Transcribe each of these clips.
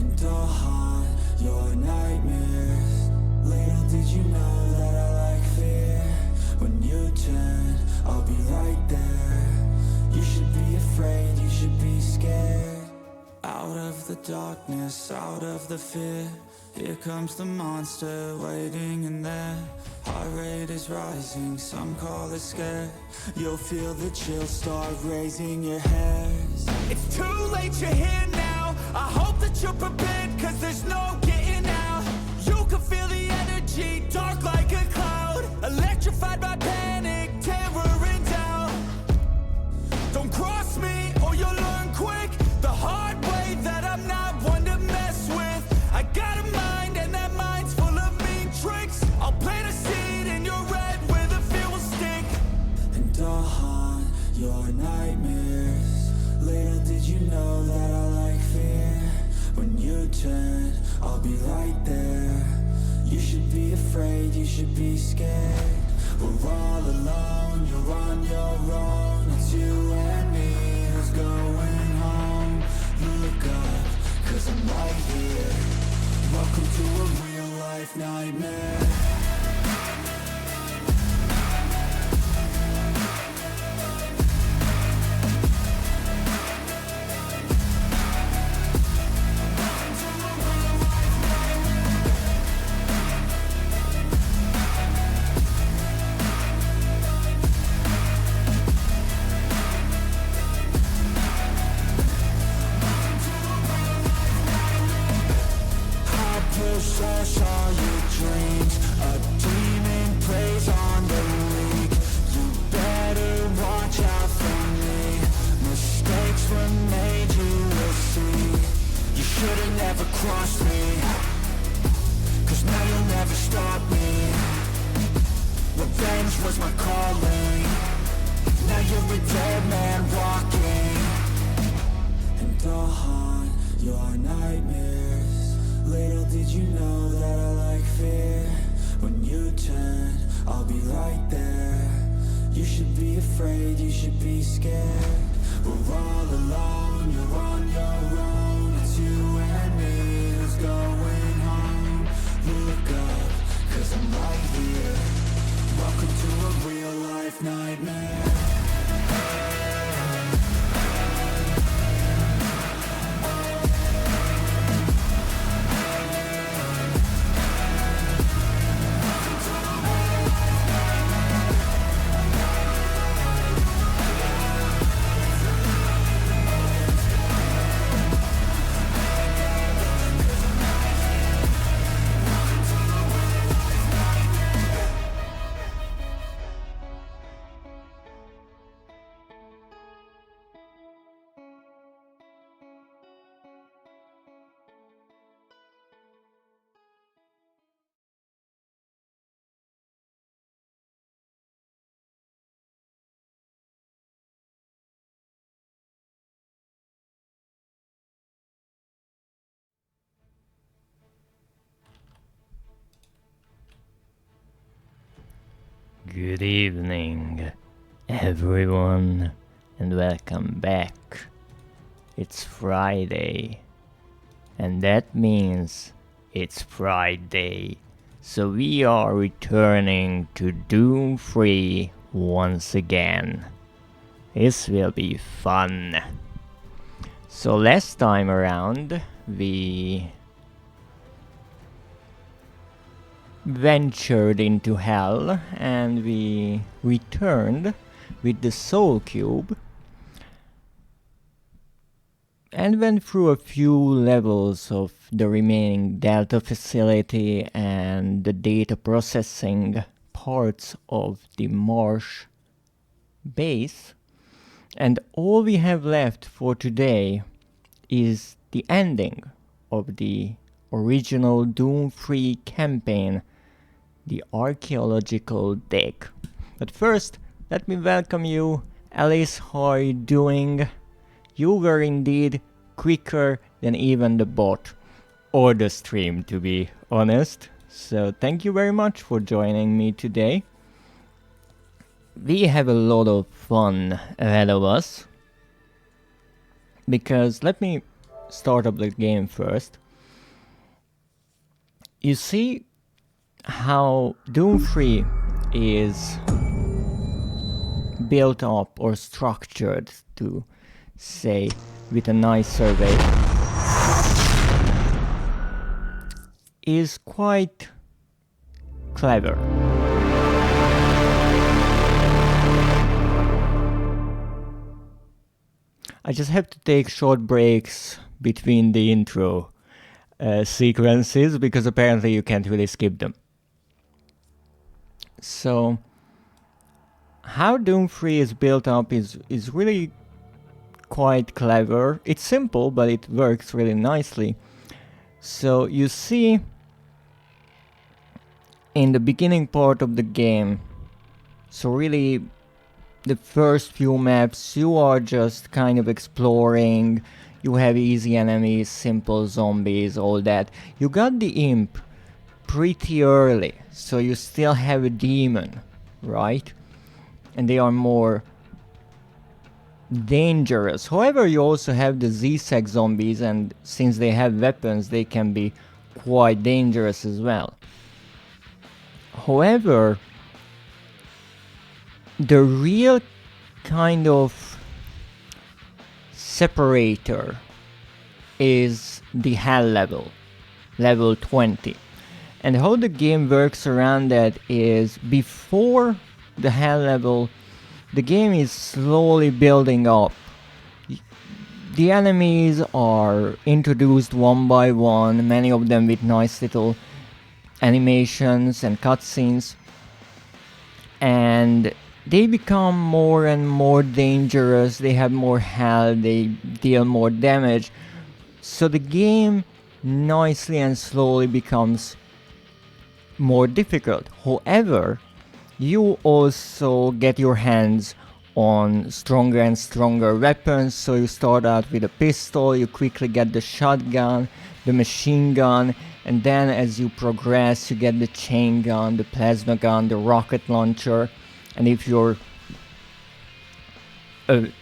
and I'll haunt your nightmares. Little did you know that I like fear. When you turn, I'll be right there. You should be afraid, you should be scared. Out of the darkness, out of the fear, here comes the monster waiting in there. Heart rate is rising, some call it scared. You'll feel the chill start raising your hairs. It's too late, you're here now. I hope that you're prepared, cause there's no getting out. You can feel the energy, dark like a cloud. Electrified by panic, terror and doubt. Don't cross me or you'll learn quick the hard way that I'm not one to mess with. I got a mind and that mind's full of mean tricks. I'll plant a seed in your red where the fear will stick, and I'll haunt your nightmares. Little did you know that I like fear. When you turn, I'll be right there. You should be afraid, you should be scared. We're all alone, you're on your own. It's you and me who's going home. Look up, cause I'm right here. Welcome to a real life nightmare. Push all your dreams. A demon preys on the weak. You better watch out for me. Mistakes were made, you will see. You should've never crossed me, cause now you'll never stop me. Revenge was my calling. Now you're a dead man walking, and I'll haunt your nightmares. Little did you know that I like fear. When you turn, I'll be right there. You should be afraid, you should be scared. We're all alone, you're on your own. It's you and me who's going home. Look up, cause I'm right here. Welcome to a real life nightmare. Good evening, everyone, and welcome back. It's Friday, and that means it's Friday, so we are returning to Doom 3 once again. This will be fun. So last time around, we ventured into hell and we returned with the soul cube and went through a few levels of the remaining Delta facility and the data processing parts of the Marsh base, and all we have left for today is the ending of the original Doom 3 campaign, the archaeological dig. But first, let me welcome you. Alice, how are you doing? You were indeed quicker than even the bot or the stream, to be honest. So thank you very much for joining me today. We have a lot of fun ahead of us, because let me start up the game first. You see how Doom 3 is built up or structured, to say with a nice survey, is quite clever. I just have to take short breaks between the intro sequences because apparently you can't really skip them. So how Doom 3 is built up is really quite clever. It's simple, but it works really nicely. So you see, in the beginning part of the game, so really the first few maps, you are just kind of exploring. You have easy enemies, simple zombies, all that. You got the imp pretty early, so you still have a demon, right? And they are more dangerous. However, you also have the Z-Sec zombies, and since they have weapons, they can be quite dangerous as well. However, the real kind of separator is the hell level, level 20. And how the game works around that is, before the hell level, the game is slowly building up. The enemies are introduced one by one, many of them with nice little animations and cutscenes, and they become more and more dangerous. They have more health, they deal more damage, so the game nicely and slowly becomes more difficult. However, you also get your hands on stronger and stronger weapons, so you start out with a pistol, you quickly get the shotgun, the machine gun, and then as you progress you get the chain gun, the plasma gun, the rocket launcher, and if you're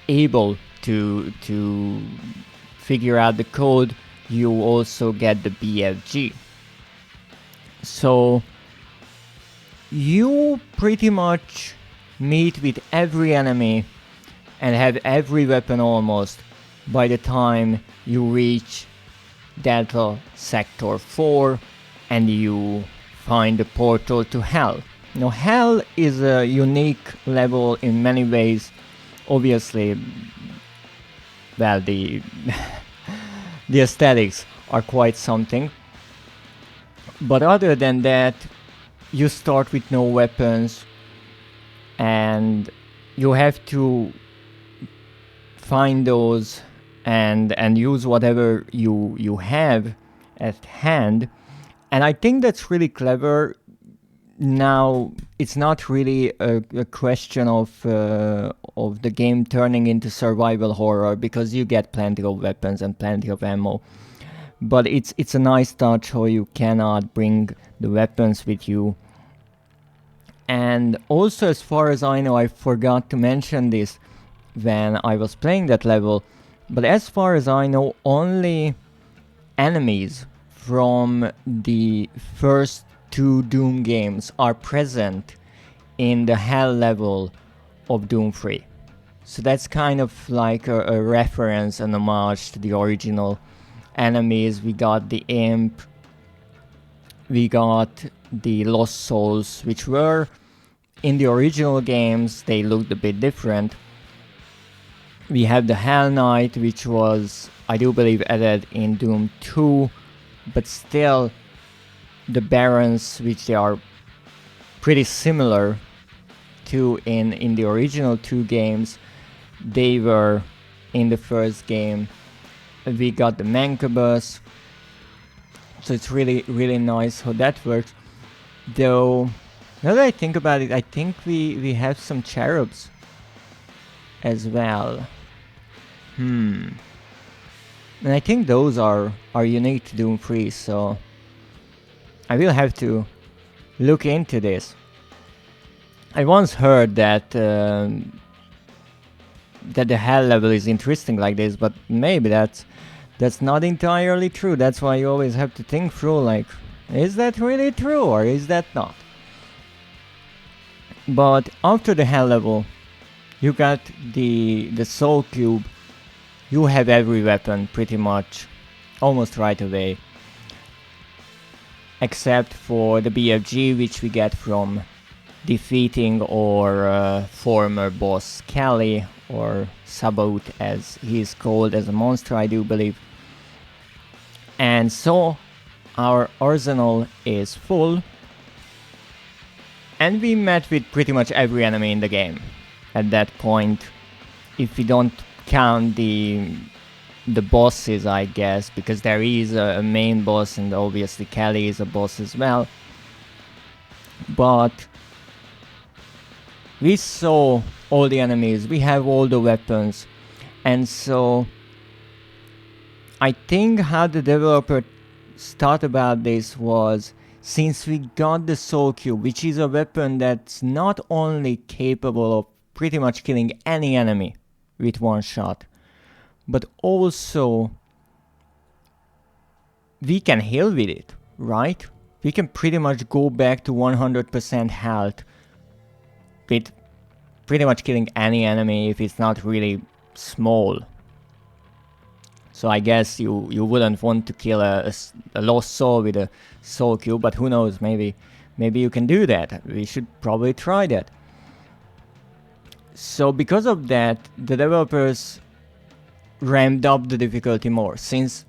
able to figure out the code, you also get the BFG. So you pretty much meet with every enemy and have every weapon almost by the time you reach Delta Sector 4 and you find the portal to Hell. Now, Hell is a unique level in many ways. Obviously, well, the the aesthetics are quite something. But other than that, you start with no weapons and you have to find those and use whatever you have at hand. And I think that's really clever. Now, it's not really a question of the game turning into survival horror, because you get plenty of weapons and plenty of ammo. But it's a nice touch how you cannot bring the weapons with you. And also, as far as I know, I forgot to mention this when I was playing that level, but as far as I know, only enemies from the first two Doom games are present in the Hell level of Doom 3. So that's kind of like a reference, an homage to the original enemies. We got the Imp, we got the Lost Souls, which were in the original games, they looked a bit different. We have the Hell Knight, which was, I do believe, added in Doom 2, but still the Barons, which they are pretty similar to in the original two games, they were in the first game. We got the Mancubus, so it's really nice how that works. Though, now that I think about it, I think we have some cherubs as well. And I think those are unique to Doom 3, so I will have to look into this. I once heard that that the Hell level is interesting like this, but maybe that's not entirely true. That's why you always have to think through, like, Is that really true or is that not? But after the hell level, you got the soul cube. You have every weapon pretty much almost right away. Except for the BFG, which we get from defeating our former boss Kelly, or Sabaut as he is called as a monster, I do believe. And so our arsenal is full, and we met with pretty much every enemy in the game at that point, if we don't count the bosses, I guess, because there is a main boss and obviously Kelly is a boss as well. But we saw all the enemies, we have all the weapons, and so I think how the developer thought about this was, since we got the Soul Cube, which is a weapon that's not only capable of pretty much killing any enemy with one shot, but also we can heal with it, right? We can pretty much go back to 100% health with pretty much killing any enemy if it's not really small. So I guess you wouldn't want to kill a lost soul with a soul cube, but who knows, maybe you can do that. We should probably try that. So because of that, the developers ramped up the difficulty more. Since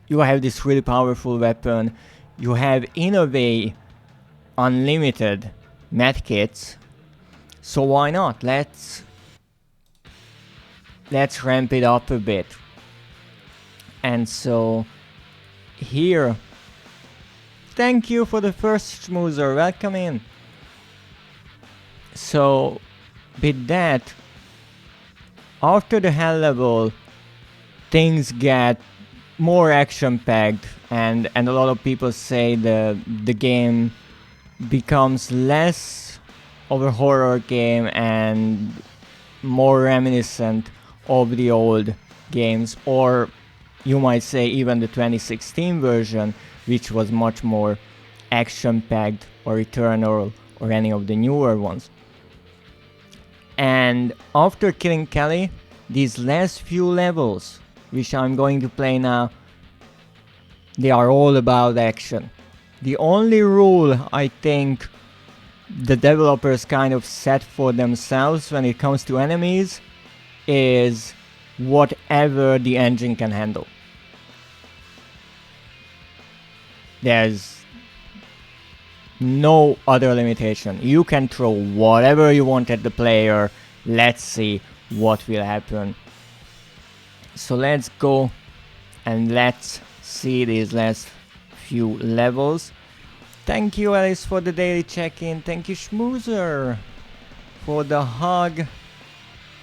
you have this really powerful weapon, you have in a way unlimited medkits, so why not? Let's ramp it up a bit. And so here, thank you for the first schmoozer, welcome in. So with that, after the hell level, things get more action packed, and a lot of people say the game becomes less of a horror game and more reminiscent of the old games, or you might say even the 2016 version, which was much more action-packed, or Eternal, or any of the newer ones. And after killing Kelly, these last few levels, which I'm going to play now, they are all about action. The only rule I think the developers kind of set for themselves when it comes to enemies is whatever the engine can handle. There's no other limitation. You can throw whatever you want at the player. Let's see what will happen. So let's go and let's see these last few levels. Thank you, Alice, for the daily check-in. Thank you, Schmoozer, for the hug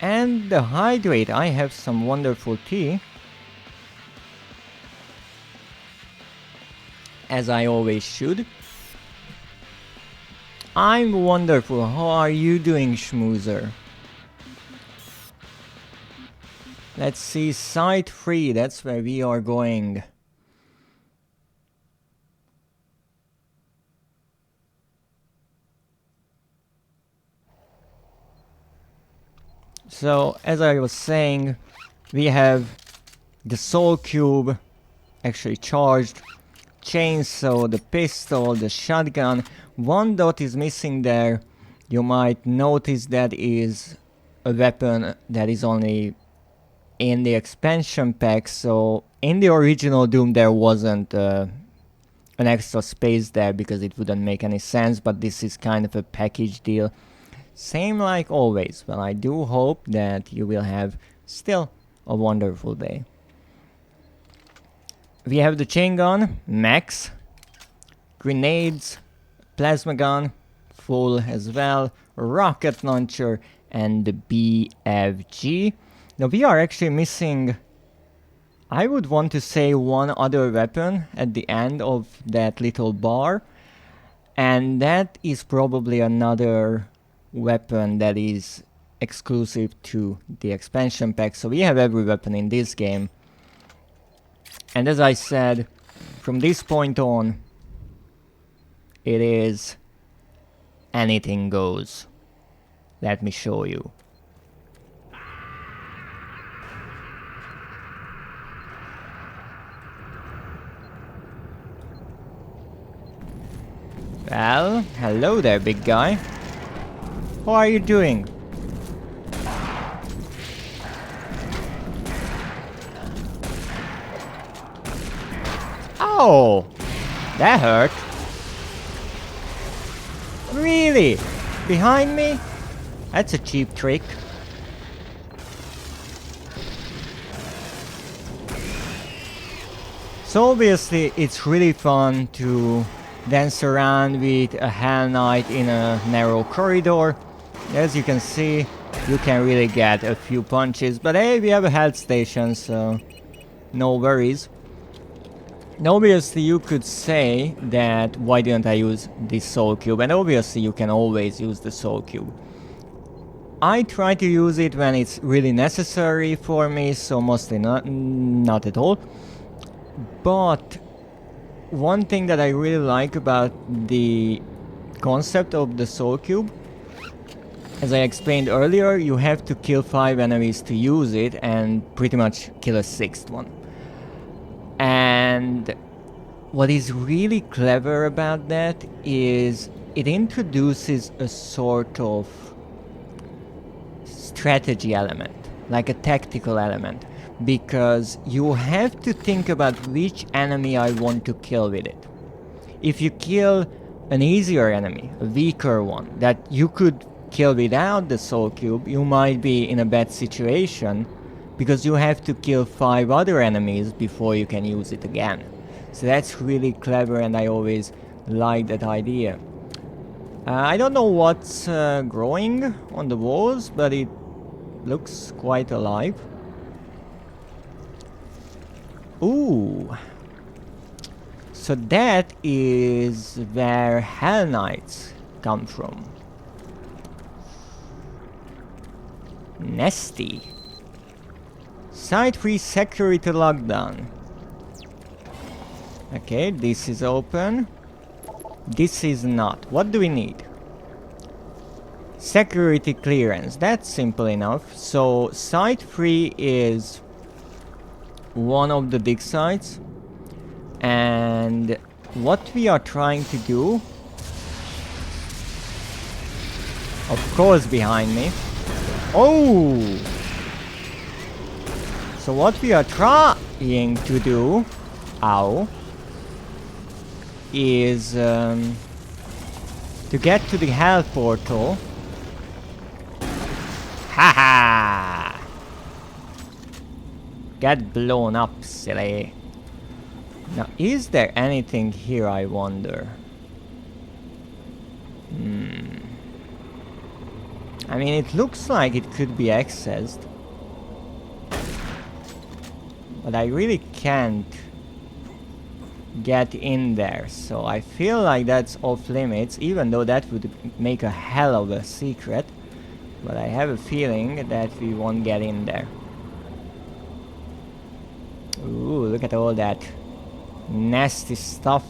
and the hydrate. I have some wonderful tea, as I always should. I'm wonderful. How are you doing, Schmoozer? Let's see, site 3, that's where we are going. So, as I was saying, we have the Soul Cube actually charged, chainsaw, the pistol, the shotgun. One dot is missing there. You might notice that is a weapon that is only in the expansion pack, so in the original Doom there wasn't an extra space there because it wouldn't make any sense, but this is kind of a package deal. Same like always. Well, I do hope that you will have still a wonderful day. We have the chain gun, max, grenades, plasma gun, full as well, rocket launcher, and the BFG. Now we are actually missing, I would want to say, one other weapon at the end of that little bar, and that is probably another weapon that is exclusive to the expansion pack. So we have every weapon in this game, and as I said, from this point on it is anything goes. Let me show you. Well, hello there, big guy. How are you doing? Oh, that hurt. Really? Behind me? That's a cheap trick. So obviously it's really fun to dance around with a Hell Knight in a narrow corridor. As you can see, you can really get a few punches, but hey, we have a health station, so no worries. Now obviously you could say that why didn't I use this soul cube, and obviously you can always use the soul cube. I try to use it when it's really necessary for me, so mostly not at all. But one thing that I really like about the concept of the soul cube, as I explained earlier, you have to kill 5 enemies to use it and pretty much kill a 6th one. And what is really clever about that is it introduces a sort of strategy element, like a tactical element, because you have to think about which enemy I want to kill with it. If you kill an easier enemy, a weaker one, that you could kill without the soul cube, you might be in a bad situation, because you have to kill 5 other enemies before you can use it again. So that's really clever, and I always like that idea. I don't know what's growing on the walls, but it looks quite alive. Ooh. So that is where Hell Knights come from. Nasty. Site 3 security lockdown. Okay, this is open. This is not. What do we need? Security clearance. That's simple enough. So site 3 is one of the dig sites. And what we are trying to do, of course behind me. Oh! So what we are trying to do, ow, is to get to the hell portal. Haha! Get blown up, silly. Now, is there anything here, I wonder? I mean, it looks like it could be accessed. But I really can't get in there, so I feel like that's off limits, even though that would make a hell of a secret. But I have a feeling that we won't get in there. Ooh, look at all that nasty stuff.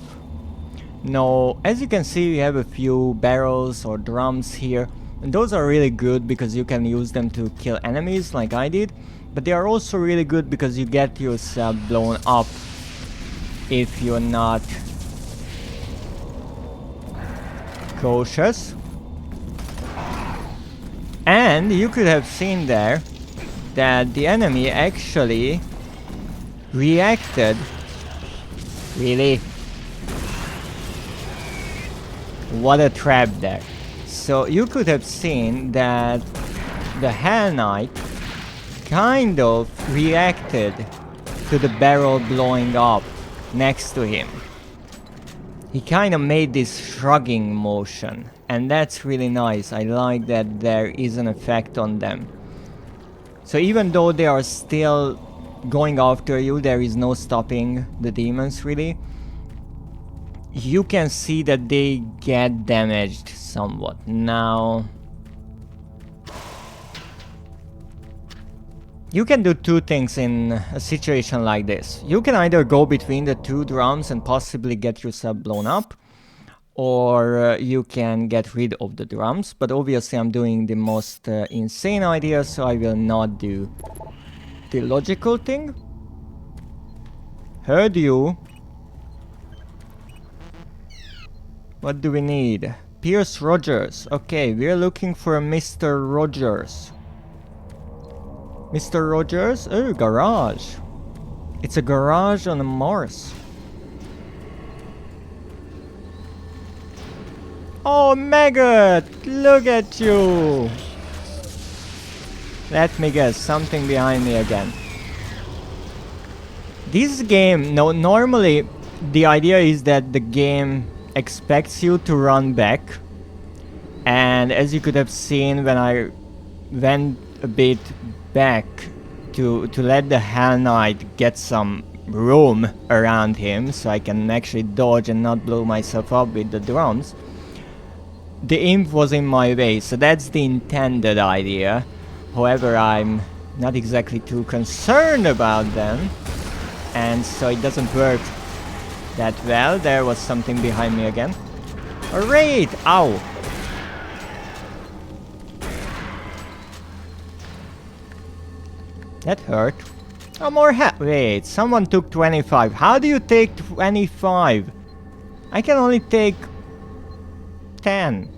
Now, as you can see, we have a few barrels or drums here. And those are really good because you can use them to kill enemies like I did. But they are also really good because you get yourself blown up if you're not cautious. And you could have seen there that the enemy actually reacted. Really? What a trap there. So you could have seen that the Hell Knight kind of reacted to the barrel blowing up next to him. He kind of made this shrugging motion, and that's really nice. I like that there is an effect on them. So even though they are still going after you, there is no stopping the demons really. You can see that they get damaged somewhat. Now, you can do two things in a situation like this. You can either go between the two drums and possibly get yourself blown up, or you can get rid of the drums, but obviously I'm doing the most insane idea, so I will not do the logical thing. Heard you. What do we need? Pierce Rogers. Okay, we're looking for a Mr. Rogers. Mr. Rogers? Oh, garage. It's a garage on Mars. Oh, Maggot! Look at you! Let me guess, something behind me again. This game, no, normally the idea is that the game expects you to run back. And as you could have seen when I went a bit back to let the Hell Knight get some room around him so I can actually dodge and not blow myself up with the drums, the imp was in my way, so that's the intended idea. However, I'm not exactly too concerned about them, and so it doesn't work that well. There was something behind me again. A raid! Ow! That hurt. Oh, more wait, someone took 25. How do you take 25? I can only take 10.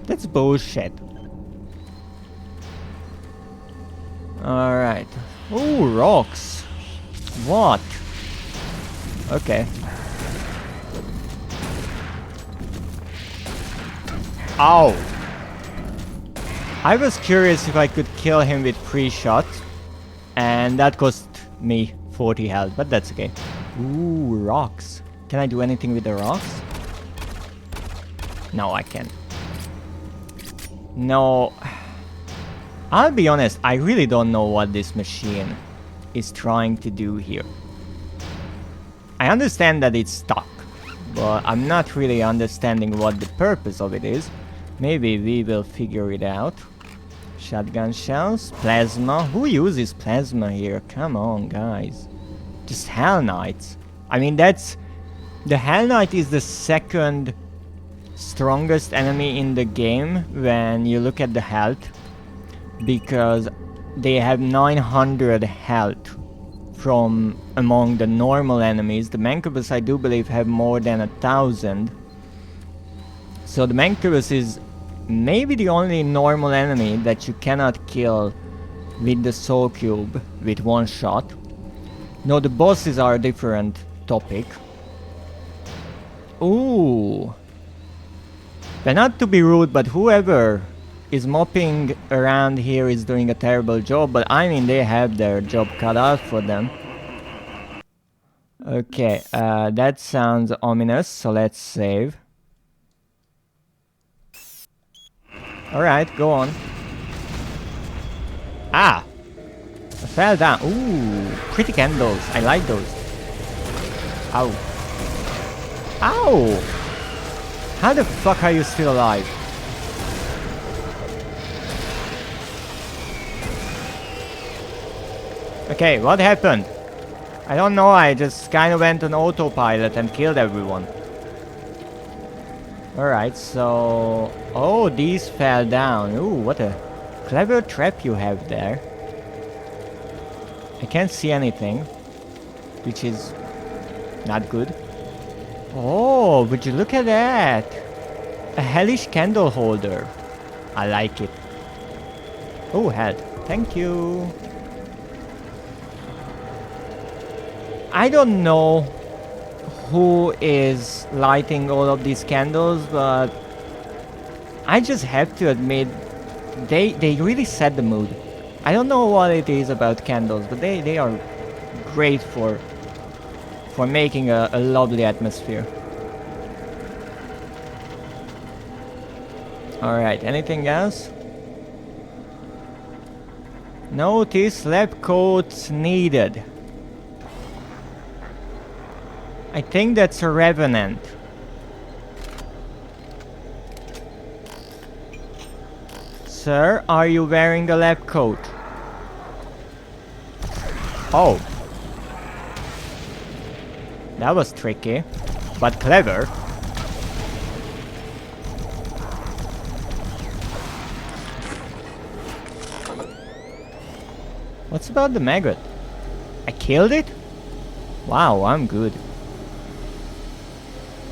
That's bullshit. Alright. Ooh, rocks. What? Okay. Ow! I was curious if I could kill him with 3 shots, and that cost me 40 health, but that's okay. Ooh, rocks. Can I do anything with the rocks? No, I can't. No. I'll be honest, I really don't know what this machine is trying to do here. I understand that it's stuck, but I'm not really understanding what the purpose of it is. Maybe we will figure it out. Shotgun shells, plasma. Who uses plasma here? Come on, guys. Just Hell Knights. I mean, that's... The Hell Knight is the second strongest enemy in the game when you look at the health. Because they have 900 health from among the normal enemies. The Mancubus, I do believe, have more than 1,000. So the Mancubus is maybe the only normal enemy that you cannot kill with the Soul Cube with 1 shot. No, the bosses are a different topic. Ooh. But not to be rude, but whoever is mopping around here is doing a terrible job, but I mean, they have their job cut out for them. Okay, that sounds ominous, so let's save. Alright, go on. Ah! I fell down. Ooh, pretty candles. I like those. Ow. Ow! How the fuck are you still alive? Okay, what happened? I don't know, I just kind of went on autopilot and killed everyone. Alright, so... Oh, these fell down. Ooh, what a clever trap you have there. I can't see anything, which is not good. Oh, would you look at that? A hellish candle holder. I like it. Oh, health. Thank you. I don't know who is lighting all of these candles, but I just have to admit they really set the mood. I don't know what it is about candles, but they are great for making a lovely atmosphere. Alright, anything else? Notice lab coats needed. I think that's a revenant. Sir, are you wearing the lab coat? Oh. That was tricky, but clever. What's about the maggot? I killed it? Wow, I'm good.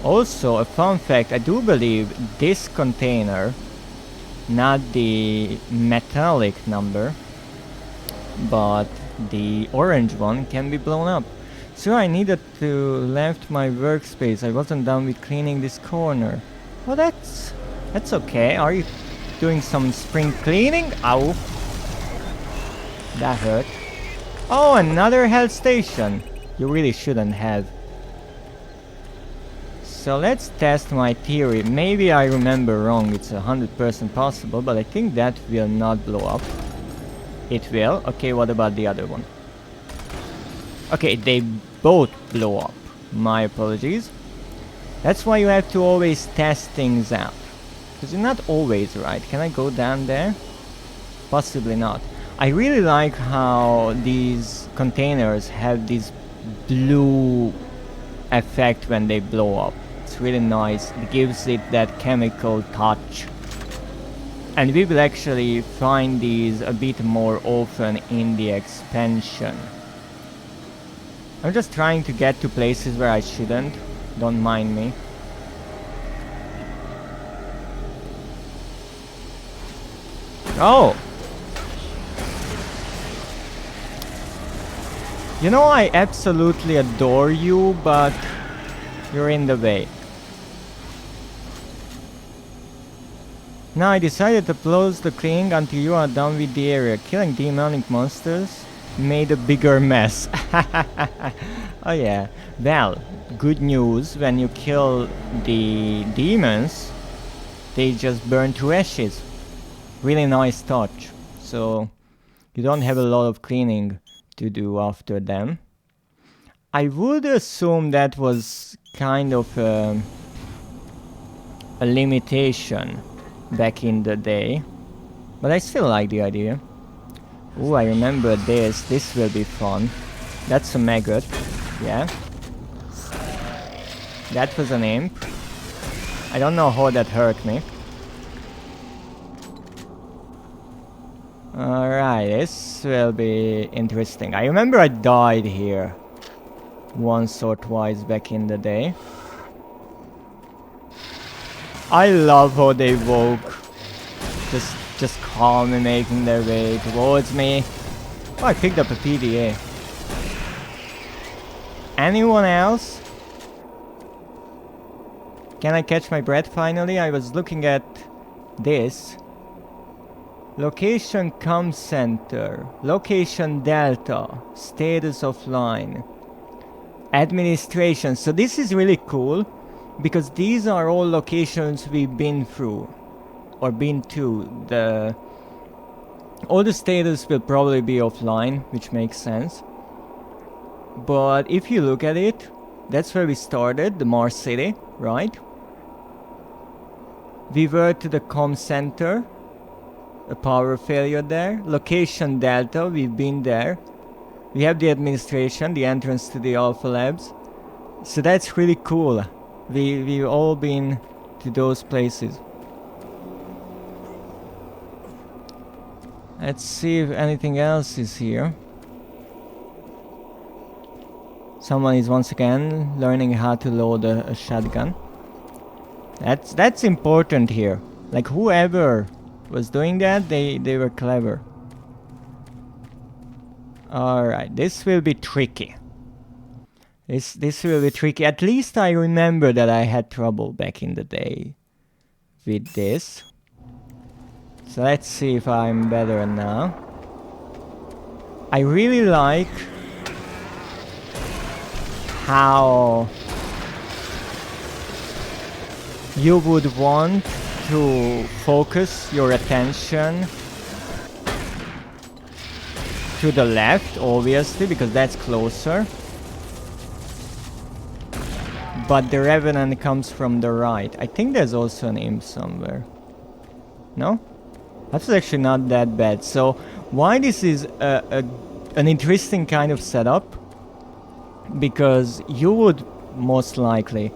Also, a fun fact, I do believe this container, not the metallic number, but the orange one, can be blown up. So I needed to left my workspace. I wasn't done with cleaning this corner. Well, that's okay. Are you doing some spring cleaning? Ow. That hurt. Oh, another health station. You really shouldn't have. So let's test my theory. Maybe I remember wrong. It's 100% possible, but I think that will not blow up. It will. Okay, what about the other one? Okay, they both blow up. My apologies. That's why you have to always test things out. Because you're not always right. Can I go down there? Possibly not. I really like how these containers have this blue effect when they blow up. It's really nice. It gives it that chemical touch. And we will actually find these a bit more often in the expansion. I'm just trying to get to places where I shouldn't. Don't mind me. Oh! You know, I absolutely adore you, but you're in the way. Now I decided to close the cleaning until you are done with the area. Killing demonic monsters made a bigger mess. Oh yeah. Well, good news, when you kill the demons, they just burn to ashes. Really nice touch. So you don't have a lot of cleaning to do after them. I would assume that was kind of a limitation back in the day, but I still like the idea. Ooh, I remember this. This will be fun. That's a maggot. Yeah. That was an imp. I don't know how that hurt me. Alright, this will be interesting. I remember I died here once or twice back in the day. I love how they walk. Just calmly making their way towards me. Oh, I picked up a PDA. Anyone else? Can I catch my breath finally? I was looking at this. Location com center. Location delta. Status offline. Administration. So this is really cool, because these are all locations we've been through. Or been to. All the status will probably be offline, which makes sense. But if you look at it, that's where we started, the Mars City, right? We were to the com center. A power failure there. Location Delta, we've been there. We have the administration, the entrance to the Alpha Labs. So that's really cool. We've all been to those places. Let's see if anything else is here. Someone is once again learning how to load a shotgun. That's important here. Like, whoever was doing that, they were clever. Alright, this will be tricky. This will be tricky. At least I remember that I had trouble back in the day with this. So let's see if I'm better now. I really like how you would want to focus your attention to the left, obviously, because that's closer. But the Revenant comes from the right. I think there's also an imp somewhere. No? That's actually not that bad. So why this is an interesting kind of setup? Because you would most likely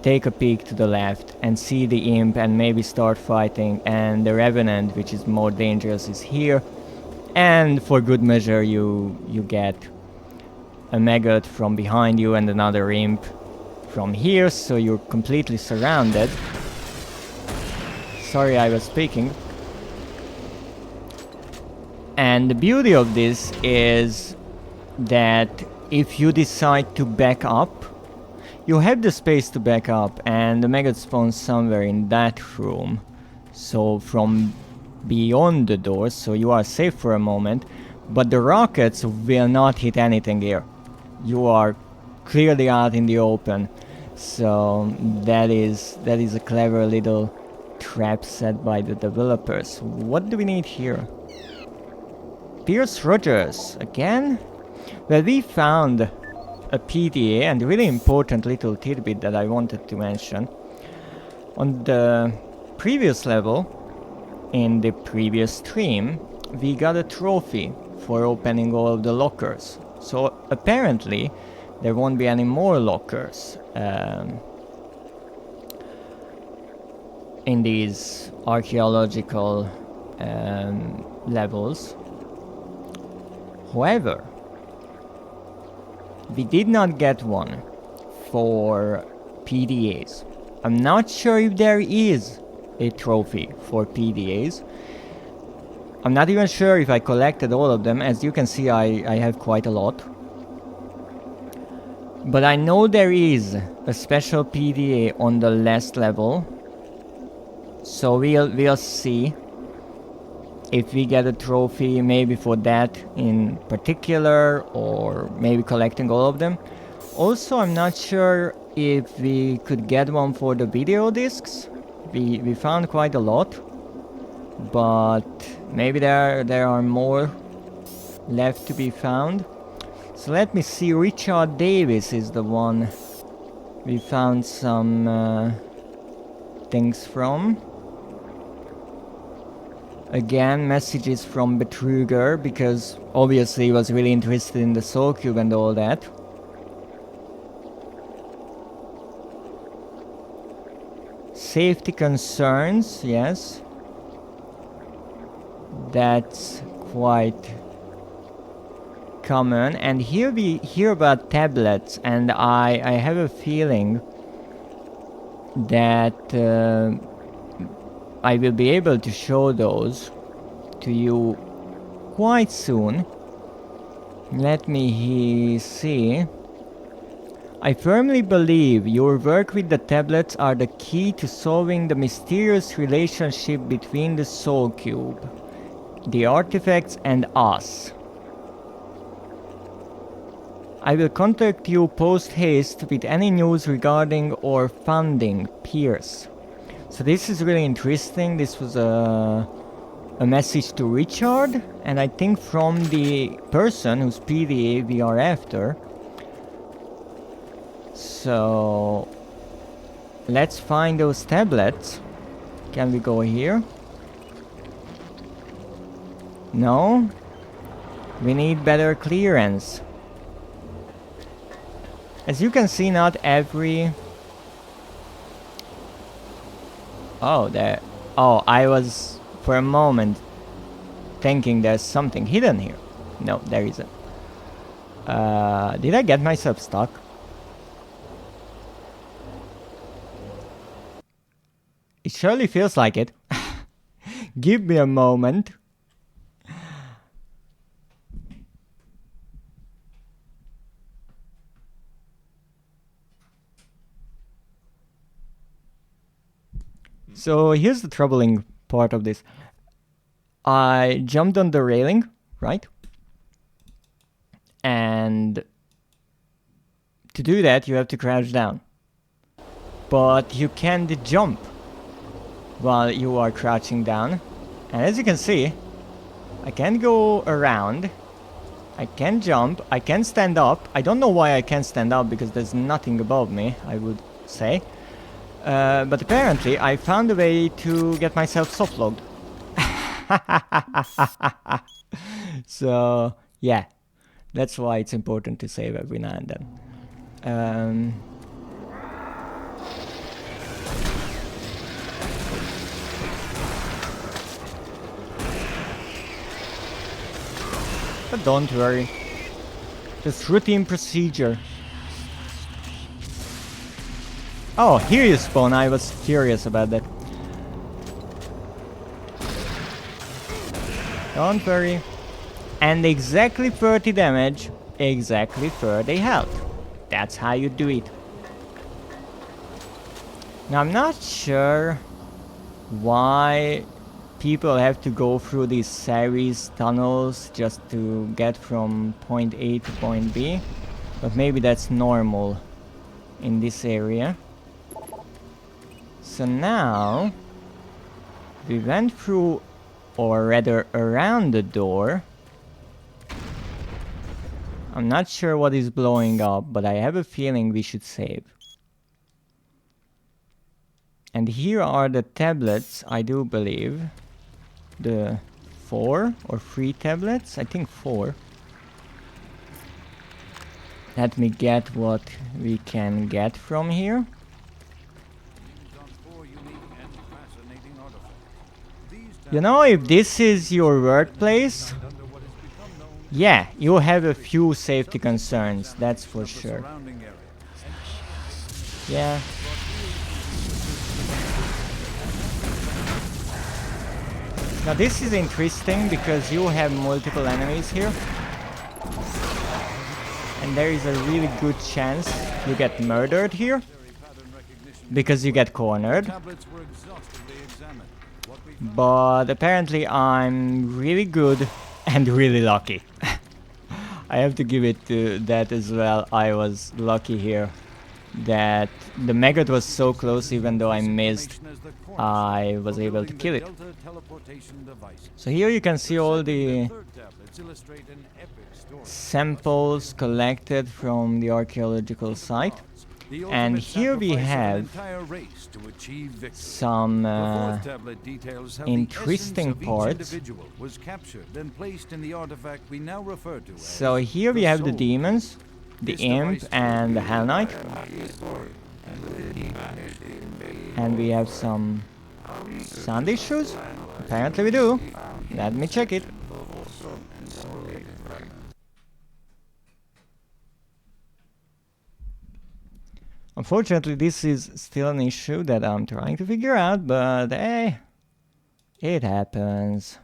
take a peek to the left and see the imp and maybe start fighting, and the Revenant, which is more dangerous, is here. And for good measure, you get a maggot from behind you and another imp from here, so you're completely surrounded. Sorry, I was speaking. And the beauty of this is that if you decide to back up, you have the space to back up, and the maggot spawns somewhere in that room. So from beyond the doors, so you are safe for a moment, but the rockets will not hit anything here. You are clearly out in the open. So that is a clever little trap set by the developers. What do we need here? Pierce Rogers again? Well, we found a PDA, and a really important little tidbit that I wanted to mention. On the previous level, in the previous stream, we got a trophy for opening all of the lockers. So apparently there won't be any more lockers in these archaeological levels. However, we did not get one for PDAs. I'm not sure if there is a trophy for PDAs. I'm not even sure if I collected all of them. As you can see, I have quite a lot. But I know there is a special PDA on the last level. So we'll see if we get a trophy maybe for that in particular, or maybe collecting all of them. Also, I'm not sure if we could get one for the video discs. We found quite a lot, but maybe there are more left to be found. So let me see. Richard Davis is the one we found some things from. Again, messages from Betruger, because obviously he was really interested in the Soul Cube and all that. Safety concerns, yes. That's quite common. And here we hear about tablets, and I have a feeling that I will be able to show those to you quite soon. Let me see. I firmly believe your work with the tablets are the key to solving the mysterious relationship between the Soul Cube, the artifacts, and us. I will contact you post-haste with any news regarding or funding, Pierce. So this is really interesting. This was a message to Richard, and I think from the person whose PDA we are after. So let's find those tablets. Can we go here? No? We need better clearance. As you can see, not every... Oh, there. Oh, I was for a moment thinking there's something hidden here. No, there isn't. Did I get myself stuck? It surely feels like it. Give me a moment. So here's the troubling part of this. I jumped on the railing, right? And to do that, you have to crouch down. But you can't jump while you are crouching down. And as you can see, I can go around. I can jump. I can stand up. I don't know why I can't stand up, because there's nothing above me, I would say. But apparently I found a way to get myself soft-logged. So, yeah. That's why it's important to save every now and then. But don't worry. Just routine procedure. Oh, here you spawn. I was curious about that. Don't worry. And exactly 30 damage, exactly 30 health. That's how you do it. Now I'm not sure why people have to go through these series tunnels just to get from point A to point B, but maybe that's normal in this area. So now we went through, or rather around the door. I'm not sure what is blowing up, but I have a feeling we should save. And here are the tablets, I do believe. The 4 or 3 tablets? I think 4. Let me get what we can get from here. You know, if this is your workplace, yeah, you have a few safety concerns, that's for sure. Yeah. Now this is interesting because you have multiple enemies here. And there is a really good chance you get murdered here. Because you get cornered. But apparently I'm really good and really lucky. I have to give it to that as well. I was lucky here that the maggot was so close. Even though I missed, I was able to kill it. So here you can see all the samples collected from the archaeological site. And here we have some interesting parts. So here we have the demons, the imp and the hell knight. And we have some sound issues. Apparently we do. Let me check it. Unfortunately, this is still an issue that I'm trying to figure out, but hey, it happens.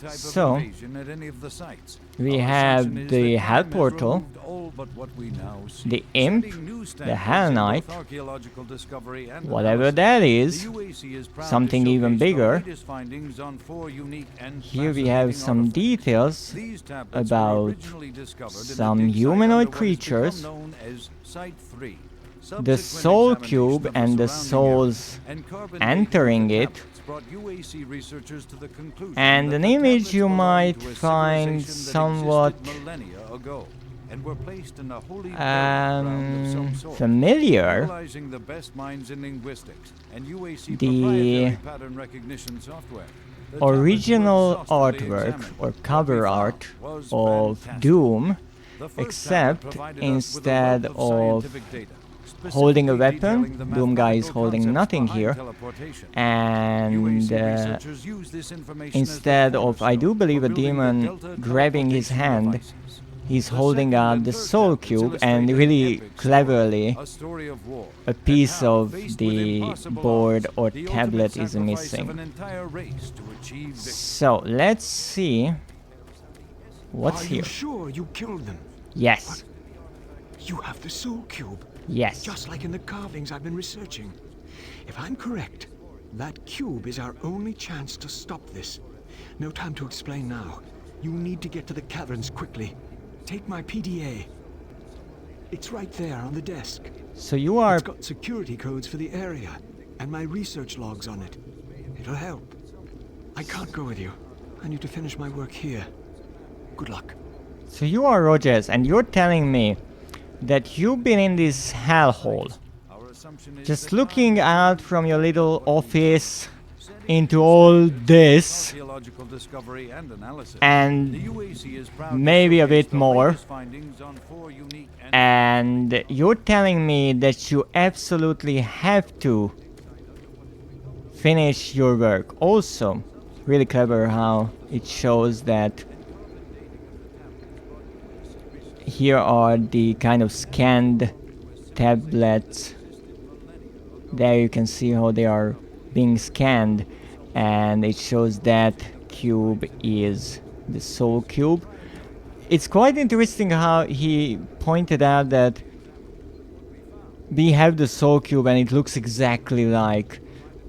So, we have the Hell Portal, the Imp, the Hell Knight, whatever that is, something even bigger. Here we have some details about some humanoid creatures, the Soul Cube and the souls entering it, and an image you might find somewhat familiar. The original artwork or cover art of Doom, except instead of holding a weapon, Doom guy is holding nothing here, and instead of, I do believe, a demon grabbing his hand, he's holding out the Soul Cube, and really cleverly a piece of the board or tablet is missing. So let's see what's here. Are you sure you killed them? Yes. You have the Soul Cube. Yes. Just like in the carvings I've been researching. If I'm correct, that cube is our only chance to stop this. No time to explain now. You need to get to the caverns quickly. Take my PDA. It's right there on the desk. So you are... It's got security codes for the area, and my research logs on it. It'll help. I can't go with you. I need to finish my work here. Good luck. So you are Rogers, and you're telling me that you've been in this hellhole, just looking out from your little office into all this, and maybe a bit more, and you're telling me that you absolutely have to finish your work. Also, really clever how it shows that here are the kind of scanned tablets. There you can see how they are being scanned, and it shows that cube is the soul cube. It's quite interesting how he pointed out that we have the soul cube and it looks exactly like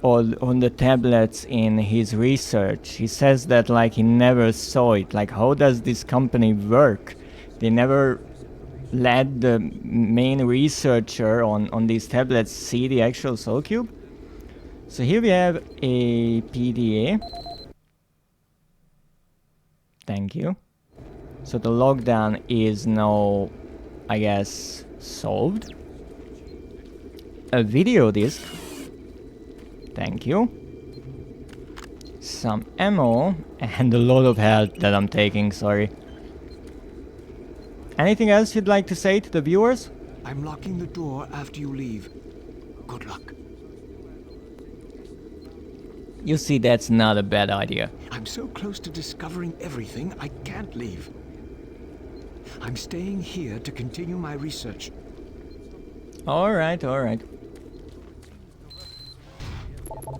on the tablets in his research. He says that like he never saw it. Like, how does this company work? They never let the main researcher on these tablets see the actual soul cube. So here we have a PDA. Thank you. So the lockdown is now, I guess, solved. A video disc. Thank you. Some ammo and a lot of health that I'm taking, sorry. Anything else you'd like to say to the viewers? I'm locking the door after you leave. Good luck. You see, that's not a bad idea. I'm so close to discovering everything, I can't leave. I'm staying here to continue my research. Alright, alright.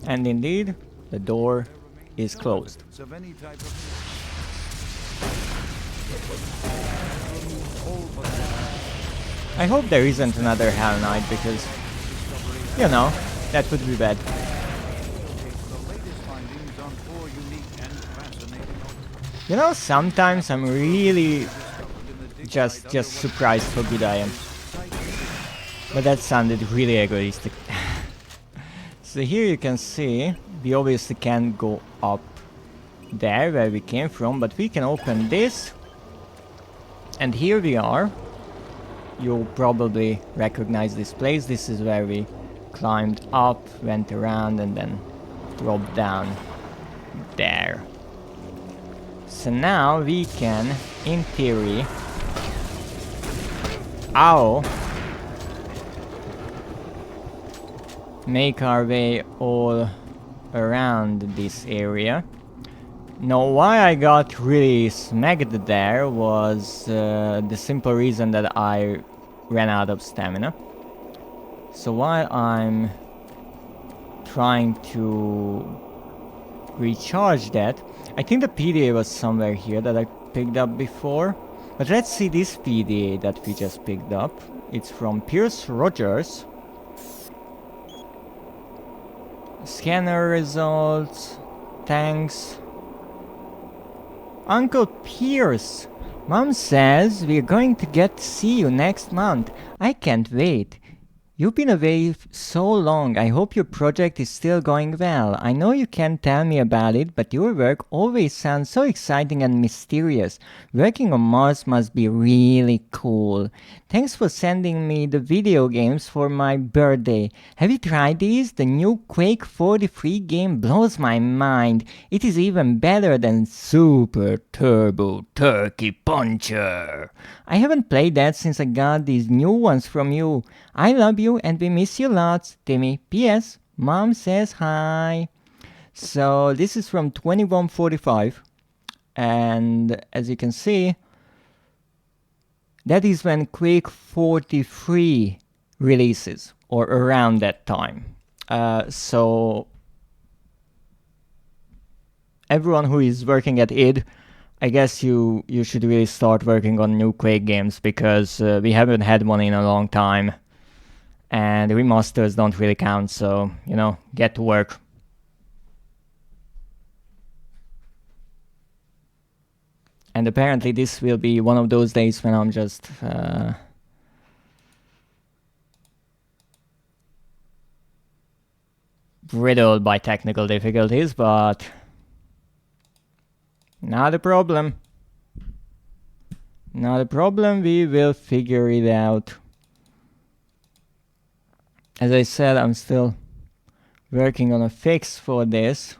And indeed, the door is closed. I hope there isn't another Hell Knight, because, you know, that would be bad. You know, sometimes I'm really just surprised how good I am. But that sounded really egoistic. So here you can see, we obviously can't go up there where we came from, but we can open this. And here we are. You'll probably recognize this place. This is where we climbed up, went around, and then dropped down there. So now we can, in theory... Ow! Make our way all around this area. Now, why I got really smacked there was the simple reason that I ran out of stamina. So while I'm trying to recharge that, I think the PDA was somewhere here that I picked up before. But let's see this PDA that we just picked up. It's from Pierce Rogers. Scanner results. Thanks. Uncle Pierce. Mom says we're going to get to see you next month. I can't wait. You've been away so long. I hope your project is still going well. I know you can't tell me about it, but your work always sounds so exciting and mysterious. Working on Mars must be really cool. Thanks for sending me the video games for my birthday. Have you tried these? The new Quake 43 game blows my mind. It is even better than Super Turbo Turkey Puncher. I haven't played that since I got these new ones from you. I love you and we miss you lots, Timmy. P.S. Mom says hi. So this is from 2145. And as you can see, that is when Quake 43 releases, or around that time. So everyone who is working at id, I guess you should really start working on new Quake games, because we haven't had one in a long time. And remasters don't really count, so, you know, get to work. And apparently this will be one of those days when I'm just... riddled by technical difficulties, but... not a problem. Not a problem, we will figure it out. As I said, I'm still working on a fix for this.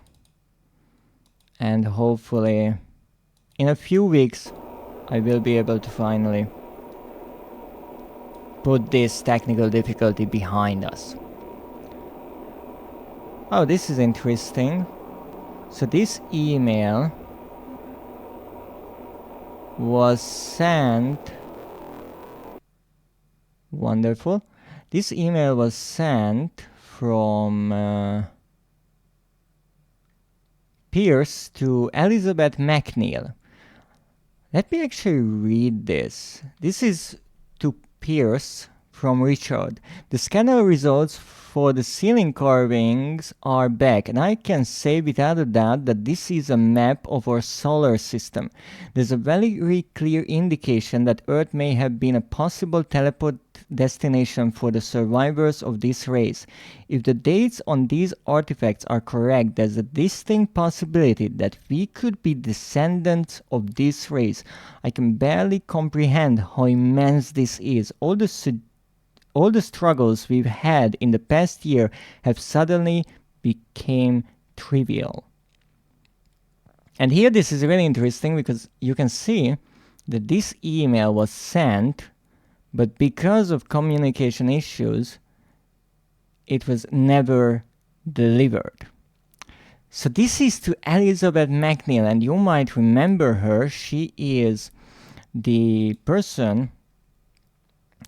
And hopefully, in a few weeks, I will be able to finally put this technical difficulty behind us. Oh, this is interesting. So this email was sent. Wonderful. This email was sent from Pierce to Elizabeth McNeil. Let me actually read this. This is to Pierce from Richard. The scanner results for the ceiling carvings are back, and I can say without a doubt that this is a map of our solar system. There's a very clear indication that Earth may have been a possible teleport destination for the survivors of this race. If the dates on these artifacts are correct, there's a distinct possibility that we could be descendants of this race. I can barely comprehend how immense this is. All the struggles we've had in the past year have suddenly became trivial. And here this is really interesting because you can see that this email was sent, but because of communication issues, it was never delivered. So this is to Elizabeth McNeil, and you might remember her. She is the person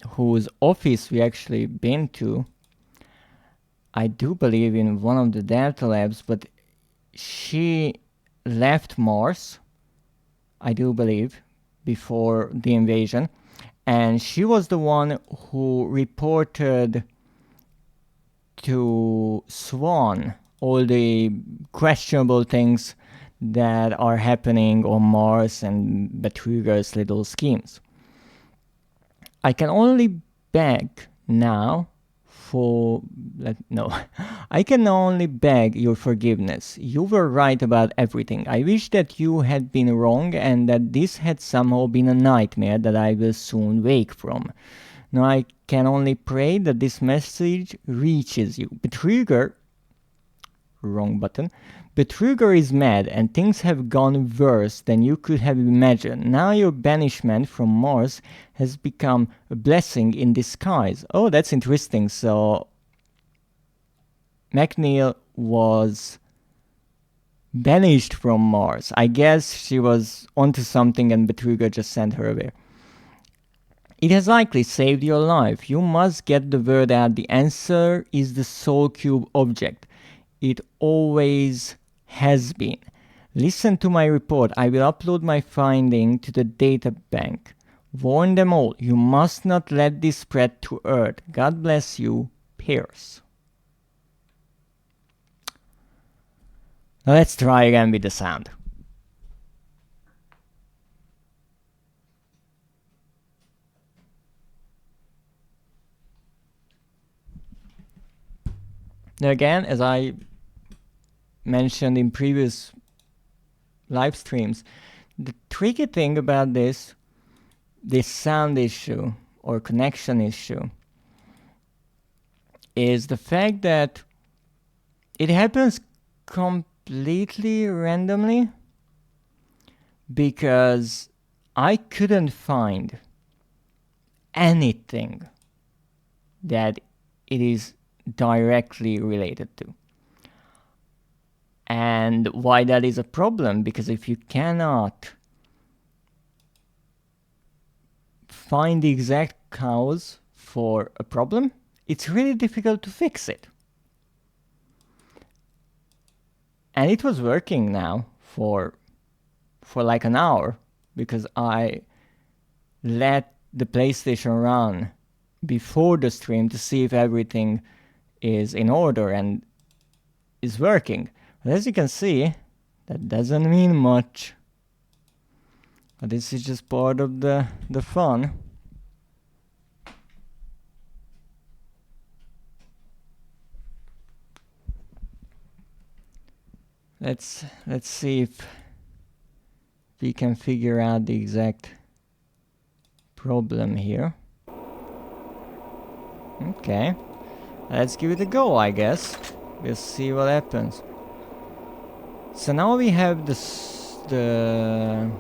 whose office we actually been to, I do believe in one of the Delta labs, but she left Mars, I do believe, before the invasion, and she was the one who reported to Swan all the questionable things that are happening on Mars and Betruger's little schemes. I can only beg now I can only beg your forgiveness. You were right about everything. I wish that you had been wrong and that this had somehow been a nightmare that I will soon wake from. Now I can only pray that this message reaches you. Betruger, wrong button. Betruger is mad and things have gone worse than you could have imagined. Now your banishment from Mars has become a blessing in disguise. Oh, that's interesting. So McNeil was banished from Mars. I guess she was onto something and Betruger just sent her away. It has likely saved your life. You must get the word out. The answer is the Soul Cube object. It always has been. Listen to my report. I will upload my finding to the data bank. Warn them all. You must not let this spread to Earth. God bless you, Pierce. Now let's try again with the sound. Now again, as I mentioned in previous live streams, the tricky thing about this sound issue or connection issue is the fact that it happens completely randomly, because I couldn't find anything that it is directly related to. And why that is a problem, because if you cannot find the exact cause for a problem, it's really difficult to fix it. And it was working now for like an hour, because I let the PlayStation run before the stream to see if everything is in order and is working. But as you can see, that doesn't mean much. But this is just part of the fun. Let's see if we can figure out the exact problem here. Okay, let's give it a go, I guess. We'll see what happens. So now we have the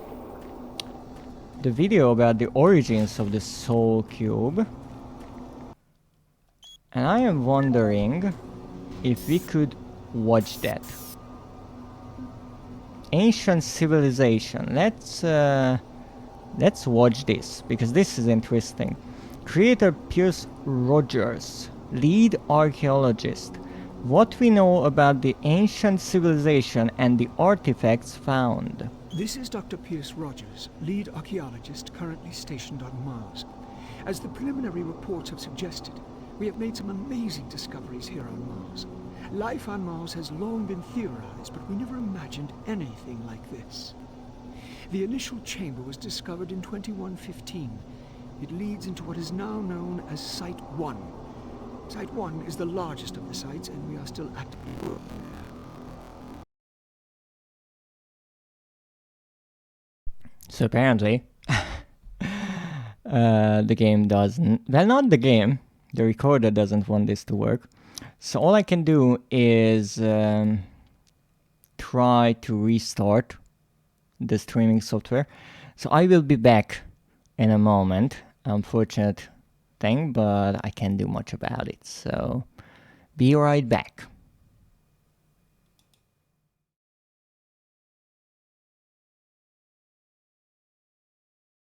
video about the origins of the Soul Cube. And I am wondering if we could watch that. ancient civilization. Let's watch this, because this is interesting. Creator Pierce Rogers, lead archaeologist. What we know about the ancient civilization and the artifacts found. This is Dr. Pierce Rogers, lead archaeologist currently stationed on Mars. As the preliminary reports have suggested, we have made some amazing discoveries here on Mars. Life on Mars has long been theorized, but we never imagined anything like this. The initial chamber was discovered in 2115. It leads into what is now known as Site 1. Site 1 is the largest of the sites, and we are still actively working there. So apparently, the game doesn't... Well, not the game. The recorder doesn't want this to work. So all I can do is try to restart the streaming software. So I will be back in a moment. Unfortunate thing, but I can't do much about it. So be right back.